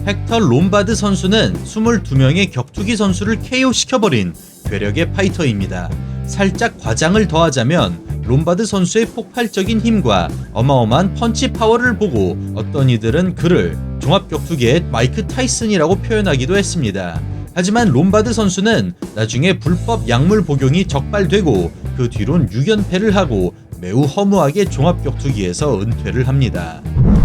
헥터 롬바드 선수는 22명의 격투기 선수를 KO시켜버린 괴력의 파이터입니다. 살짝 과장을 더하자면 롬바드 선수의 폭발적인 힘과 어마어마한 펀치 파워를 보고 어떤 이들은 그를 종합격투기의 마이크 타이슨이라고 표현하기도 했습니다. 하지만 롬바드 선수는 나중에 불법 약물 복용이 적발되고 그 뒤론 6연패를 하고 매우 허무하게 종합격투기에서 은퇴를 합니다.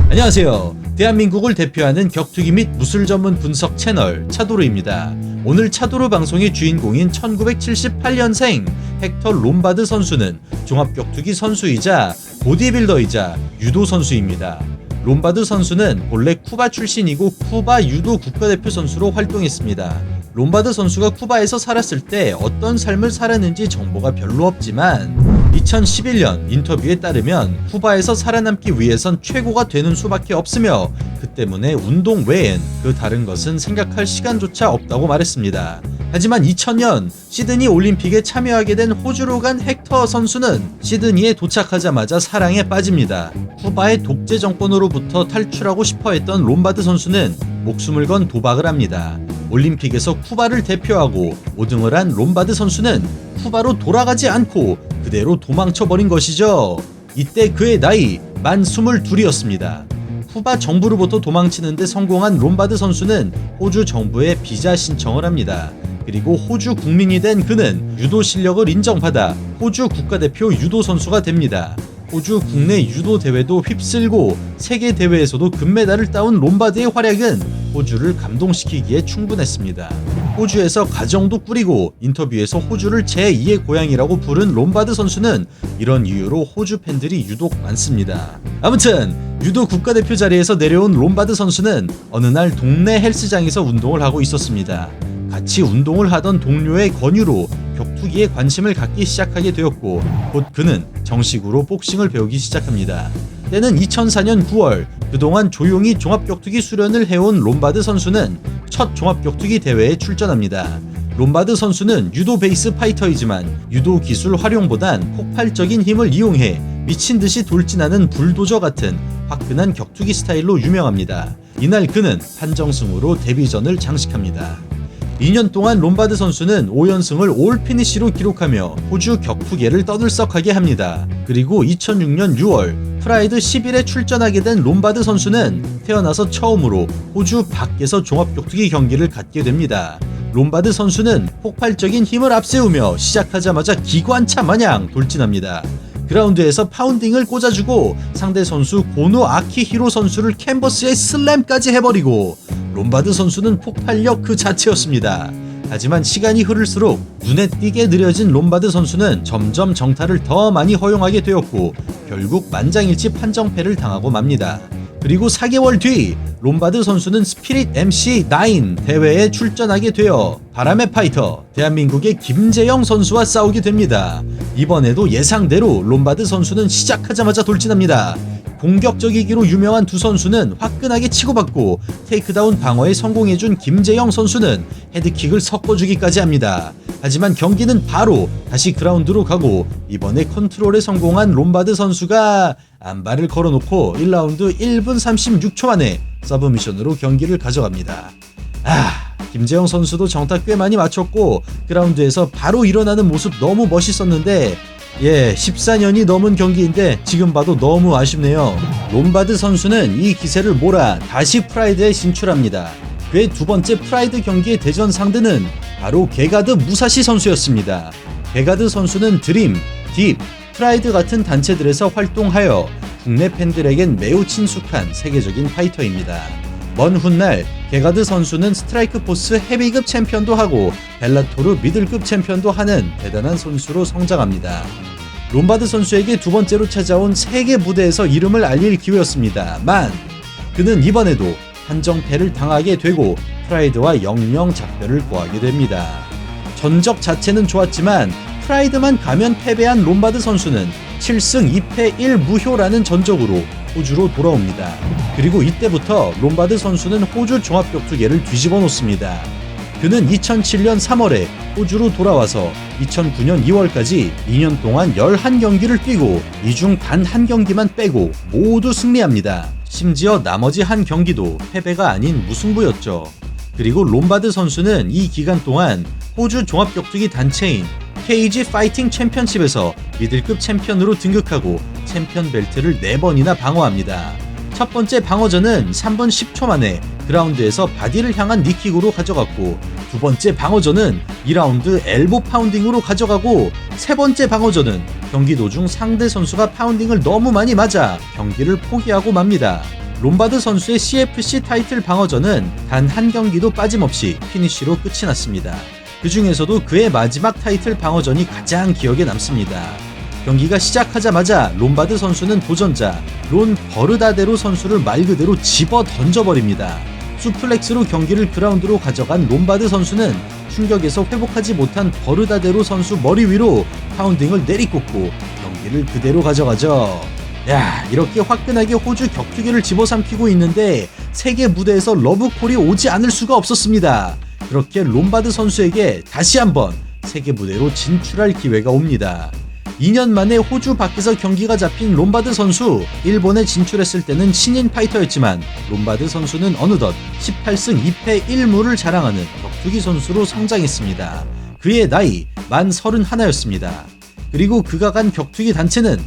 안녕하세요. 대한민국을 대표하는 격투기 및 무술 전문 분석 채널 차도르입니다. 오늘 차도르 방송의 주인공인 1978년생 헥터 롬바드 선수는 종합격투기 선수이자 보디빌더이자 유도 선수입니다. 롬바드 선수는 본래 쿠바 출신이고 쿠바 유도 국가대표 선수로 활동했습니다. 롬바드 선수가 쿠바에서 살았을 때 어떤 삶을 살았는지 정보가 별로 없지만 2011년 인터뷰에 따르면 쿠바에서 살아남기 위해선 최고가 되는 수밖에 없으며 그 때문에 운동 외엔 그 다른 것은 생각할 시간조차 없다고 말했습니다. 하지만 2000년 시드니 올림픽에 참여하게 된 호주로 간 헥터 선수는 시드니에 도착하자마자 사랑에 빠집니다. 쿠바의 독재 정권으로부터 탈출하고 싶어 했던 롬바드 선수는 목숨을 건 도박을 합니다. 올림픽에서 쿠바를 대표하고 5등을 한 롬바드 선수는 쿠바로 돌아가지 않고 그대로 도망쳐버린 것이죠. 이때 그의 나이 만 22이었습니다. 쿠바 정부로부터 도망치는데 성공한 롬바드 선수는 호주 정부에 비자 신청을 합니다. 그리고 호주 국민이 된 그는 유도 실력을 인정받아 호주 국가대표 유도 선수가 됩니다. 호주 국내 유도 대회도 휩쓸고 세계 대회에서도 금메달을 따온 롬바드의 활약은 호주를 감동시키기에 충분했습니다. 호주에서 가정도 꾸리고 인터뷰에서 호주를 제2의 고향이라고 부른 롬바드 선수는 이런 이유로 호주 팬들이 유독 많습니다. 아무튼 유도 국가대표 자리에서 내려온 롬바드 선수는 어느 날 동네 헬스장에서 운동을 하고 있었습니다. 같이 운동을 하던 동료의 권유로 격투기에 관심을 갖기 시작하게 되었고 곧 그는 정식으로 복싱을 배우기 시작합니다. 때는 2004년 9월 그동안 조용히 종합격투기 수련을 해온 롬바드 선수는 첫 종합격투기 대회에 출전합니다. 롬바드 선수는 유도 베이스 파이터이지만 유도 기술 활용보단 폭발적인 힘을 이용해 미친듯이 돌진하는 불도저 같은 화끈한 격투기 스타일로 유명합니다. 이날 그는 판정승으로 데뷔전을 장식합니다. 2년 동안 롬바드 선수는 5연승을 올 피니시로 기록하며 호주 격투계를 떠들썩하게 합니다. 그리고 2006년 6월 프라이드 11에 출전하게 된 롬바드 선수는 태어나서 처음으로 호주 밖에서 종합격투기 경기를 갖게 됩니다. 롬바드 선수는 폭발적인 힘을 앞세우며 시작하자마자 기관차 마냥 돌진합니다. 그라운드에서 파운딩을 꽂아주고 상대 선수 고노 아키히로 선수를 캔버스에 슬램까지 해버리고 롬바드 선수는 폭발력 그 자체였습니다. 하지만 시간이 흐를수록 눈에 띄게 느려진 롬바드 선수는 점점 정타를 더 많이 허용하게 되었고 결국 만장일치 판정패를 당하고 맙니다. 그리고 4개월 뒤 롬바드 선수는 스피릿 MC9 대회에 출전하게 되어 바람의 파이터 대한민국의 김재영 선수와 싸우게 됩니다. 이번에도 예상대로 롬바드 선수는 시작하자마자 돌진합니다. 공격적이기로 유명한 두 선수는 화끈하게 치고받고 테이크다운 방어에 성공해준 김재영 선수는 헤드킥을 섞어주기까지 합니다. 하지만 경기는 바로 다시 그라운드로 가고 이번에 컨트롤에 성공한 롬바드 선수가 안발을 걸어놓고 1라운드 1분 36초 만에 서브미션으로 경기를 가져갑니다. 김재영 선수도 정타 꽤 많이 맞췄고 그라운드에서 바로 일어나는 모습 너무 멋있었는데 14년이 넘은 경기인데 지금 봐도 너무 아쉽네요. 롬바드 선수는 이 기세를 몰아 다시 프라이드에 진출합니다. 그의 두 번째 프라이드 경기의 대전 상대는 바로 게가드 무사시 선수였습니다. 게가드 선수는 드림, 딥, 프라이드 같은 단체들에서 활동하여 국내 팬들에겐 매우 친숙한 세계적인 파이터입니다. 먼 훗날 게가드 선수는 스트라이크 포스 헤비급 챔피언도 하고 벨라토르 미들급 챔피언도 하는 대단한 선수로 성장합니다. 롬바드 선수에게 두 번째로 찾아온 세계 무대에서 이름을 알릴 기회였습니다만 그는 이번에도 판정패를 당하게 되고 프라이드와 영영 작별을 고하게 됩니다. 전적 자체는 좋았지만 프라이드만 가면 패배한 롬바드 선수는 7승 2패 1무효라는 전적으로 호주로 돌아옵니다. 그리고 이때부터 롬바드 선수는 호주 종합격투계를 뒤집어 놓습니다. 그는 2007년 3월에 호주로 돌아와서 2009년 2월까지 2년 동안 11경기를 뛰고 이 중 단 한 경기만 빼고 모두 승리합니다. 심지어 나머지 한 경기도 패배가 아닌 무승부였죠. 그리고 롬바드 선수는 이 기간 동안 호주 종합격투기 단체인 KG 파이팅 챔피언십에서 미들급 챔피언으로 등극하고 챔피언 벨트를 4번이나 방어합니다. 첫 번째 방어전은 3분 10초 만에 그라운드에서 바디를 향한 니킥으로 가져갔고, 두 번째 방어전은 2라운드 엘보 파운딩으로 가져가고, 세 번째 방어전은 경기 도중 상대 선수가 파운딩을 너무 많이 맞아 경기를 포기하고 맙니다. 롬바드 선수의 CFC 타이틀 방어전은 단 한 경기도 빠짐없이 피니쉬로 끝이 났습니다. 그 중에서도 그의 마지막 타이틀 방어전이 가장 기억에 남습니다. 경기가 시작하자마자 롬바드 선수는 도전자 론 버르다데로 선수를 말 그대로 집어 던져버립니다. 수플렉스로 경기를 그라운드로 가져간 롬바드 선수는 충격에서 회복하지 못한 버르다데로 선수 머리 위로 파운딩을 내리꽂고 경기를 그대로 가져가죠. 야, 이렇게 화끈하게 호주 격투기를 집어삼키고 있는데 세계 무대에서 러브콜이 오지 않을 수가 없었습니다. 그렇게 롬바드 선수에게 다시 한번 세계 무대로 진출할 기회가 옵니다. 2년 만에 호주 밖에서 경기가 잡힌 롬바드 선수. 일본에 진출했을 때는 신인 파이터였지만 롬바드 선수는 어느덧 18승 2패 1무를 자랑하는 격투기 선수로 성장했습니다. 그의 나이 만 31였습니다. 그리고 그가 간 격투기 단체는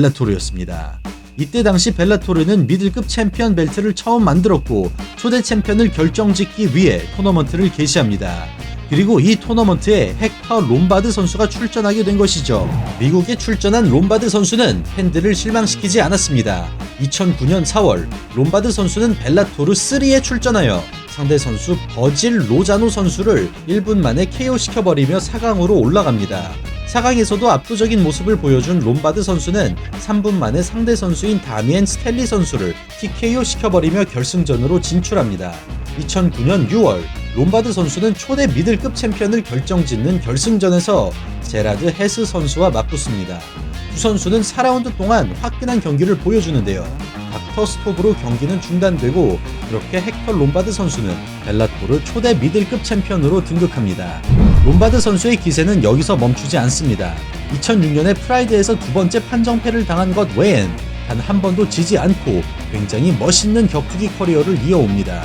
벨라토르였습니다. 이때 당시 벨라토르는 미들급 챔피언 벨트를 처음 만들었고 초대 챔피언을 결정짓기 위해 토너먼트를 개시합니다. 그리고 이 토너먼트에 헥터 롬바드 선수가 출전하게 된 것이죠. 미국에 출전한 롬바드 선수는 팬들을 실망시키지 않았습니다. 2009년 4월 롬바드 선수는 벨라토르 3에 출전하여 상대 선수 버질 로자노 선수를 1분 만에 KO시켜버리며 4강으로 올라갑니다. 4강에서도 압도적인 모습을 보여준 롬바드 선수는 3분 만에 상대 선수인 다미엔 스텔리 선수를 TKO 시켜버리며 결승전으로 진출합니다. 2009년 6월 롬바드 선수는 초대 미들급 챔피언을 결정짓는 결승전에서 제라드 헤스 선수와 맞붙습니다. 두 선수는 4라운드 동안 화끈한 경기를 보여주는데요. 닥터 스톱으로 경기는 중단되고 그렇게 헥터 롬바드 선수는 벨라토르 초대 미들급 챔피언으로 등극합니다. 롬바드 선수의 기세는 여기서 멈추지 않습니다. 2006년에 프라이드에서 두 번째 판정패를 당한 것 외엔 단 한 번도 지지 않고 굉장히 멋있는 격투기 커리어를 이어옵니다.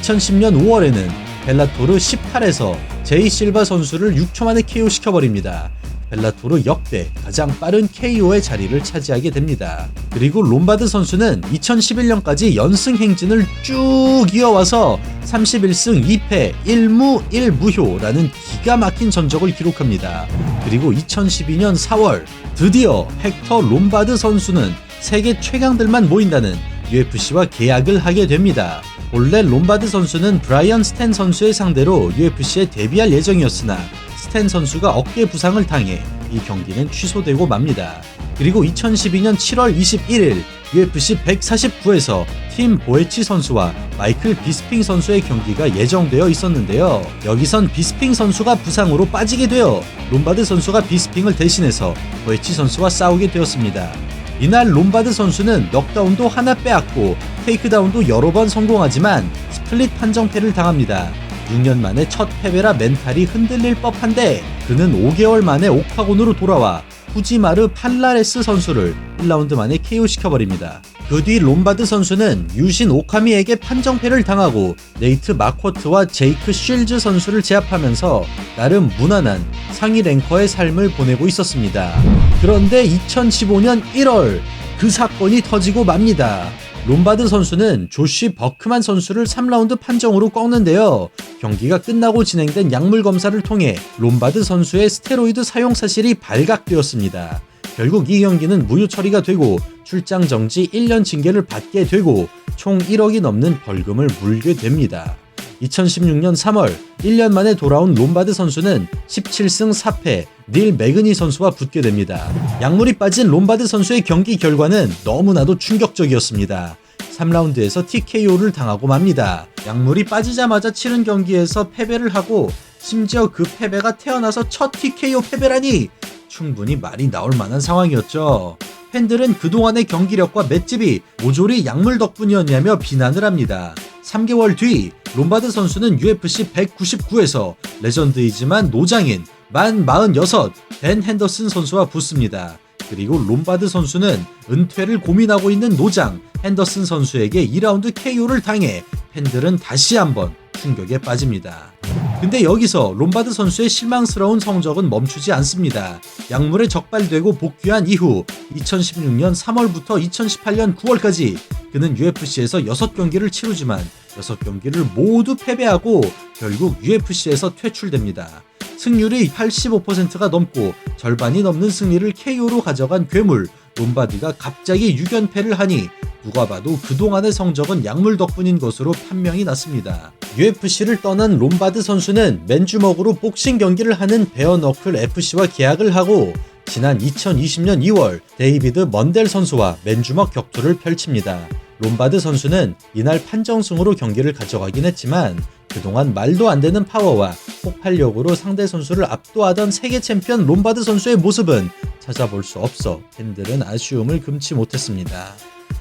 2010년 5월에는 벨라토르 18에서 제이 실바 선수를 6초 만에 KO 시켜버립니다. 벨라토르 역대 가장 빠른 KO의 자리를 차지하게 됩니다. 그리고 롬바드 선수는 2011년까지 연승 행진을 쭉 이어와서 31승 2패 1무 1무효라는 기가 막힌 전적을 기록합니다. 그리고 2012년 4월 드디어 헥터 롬바드 선수는 세계 최강들만 모인다는 UFC와 계약을 하게 됩니다. 본래 롬바드 선수는 브라이언 스탠 선수의 상대로 UFC에 데뷔할 예정이었으나 스탠 선수가 어깨 부상을 당해 이 경기는 취소되고 맙니다. 그리고 2012년 7월 21일 UFC 149에서 팀 보에치 선수와 마이클 비스핑 선수의 경기가 예정되어 있었는데요. 여기선 비스핑 선수가 부상으로 빠지게 되어 롬바드 선수가 비스핑을 대신해서 보에치 선수와 싸우게 되었습니다. 이날 롬바드 선수는 넉다운도 하나 빼앗고 테이크다운도 여러 번 성공하지만 스플릿 판정패를 당합니다. 6년 만에 첫 패배라 멘탈이 흔들릴 법한데 그는 5개월 만에 옥타곤으로 돌아와 후지마르 팔라레스 선수를 1라운드 만에 KO시켜버립니다. 그 뒤 롬바드 선수는 유신 오카미에게 판정패를 당하고 네이트 마쿼트와 제이크 쉴즈 선수를 제압하면서 나름 무난한 상위 랭커의 삶을 보내고 있었습니다. 그런데 2015년 1월 그 사건이 터지고 맙니다. 롬바드 선수는 조시 버크만 선수를 3라운드 판정으로 꺾는데요. 경기가 끝나고 진행된 약물 검사를 통해 롬바드 선수의 스테로이드 사용 사실이 발각되었습니다. 결국 이 경기는 무효 처리가 되고 출장 정지 1년 징계를 받게 되고 총 1억이 넘는 벌금을 물게 됩니다. 2016년 3월 1년 만에 돌아온 롬바드 선수는 17승 4패 닐 매그니 선수와 붙게 됩니다. 약물이 빠진 롬바드 선수의 경기 결과는 너무나도 충격적이었습니다. 3라운드에서 TKO를 당하고 맙니다. 약물이 빠지자마자 치른 경기에서 패배를 하고 심지어 그 패배가 태어나서 첫 TKO 패배라니 충분히 말이 나올 만한 상황이었죠. 팬들은 그동안의 경기력과 맷집이 모조리 약물 덕분이었냐며 비난을 합니다. 3개월 뒤 롬바드 선수는 UFC 199에서 레전드이지만 노장인 만 46 댄 핸더슨 선수와 붙습니다. 그리고 롬바드 선수는 은퇴를 고민하고 있는 노장 핸더슨 선수에게 2라운드 KO를 당해 팬들은 다시 한번 충격에 빠집니다. 근데 여기서 롬바드 선수의 실망스러운 성적은 멈추지 않습니다. 약물에 적발되고 복귀한 이후 2016년 3월부터 2018년 9월까지 그는 UFC에서 6경기를 치르지만 6경기를 모두 패배하고 결국 UFC에서 퇴출됩니다. 승률이 85%가 넘고 절반이 넘는 승리를 KO로 가져간 괴물 롬바드가 갑자기 6연패를 하니 누가 봐도 그동안의 성적은 약물 덕분인 것으로 판명이 났습니다. UFC를 떠난 롬바드 선수는 맨주먹으로 복싱 경기를 하는 베어너클 FC와 계약을 하고 지난 2020년 2월 데이비드 먼델 선수와 맨주먹 격투를 펼칩니다. 롬바드 선수는 이날 판정승으로 경기를 가져가긴 했지만 그동안 말도 안 되는 파워와 폭발력으로 상대 선수를 압도하던 세계 챔피언 롬바드 선수의 모습은 찾아볼 수 없어 팬들은 아쉬움을 금치 못했습니다.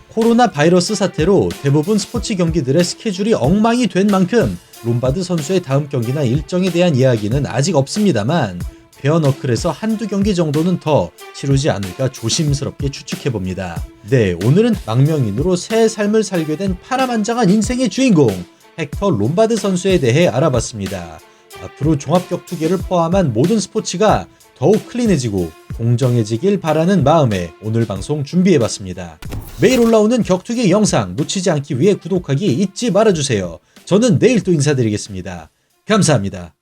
코로나 바이러스 사태로 대부분 스포츠 경기들의 스케줄이 엉망이 된 만큼 롬바드 선수의 다음 경기나 일정에 대한 이야기는 아직 없습니다만 베어너클에서 한두 경기 정도는 더 치르지 않을까 조심스럽게 추측해봅니다. 네, 오늘은 망명인으로 새 삶을 살게 된 파란만장한 인생의 주인공 헥터 롬바드 선수에 대해 알아봤습니다. 앞으로 종합격투기를 포함한 모든 스포츠가 더욱 클린해지고 공정해지길 바라는 마음에 오늘 방송 준비해봤습니다. 매일 올라오는 격투기 영상 놓치지 않기 위해 구독하기 잊지 말아주세요. 저는 내일 또 인사드리겠습니다. 감사합니다.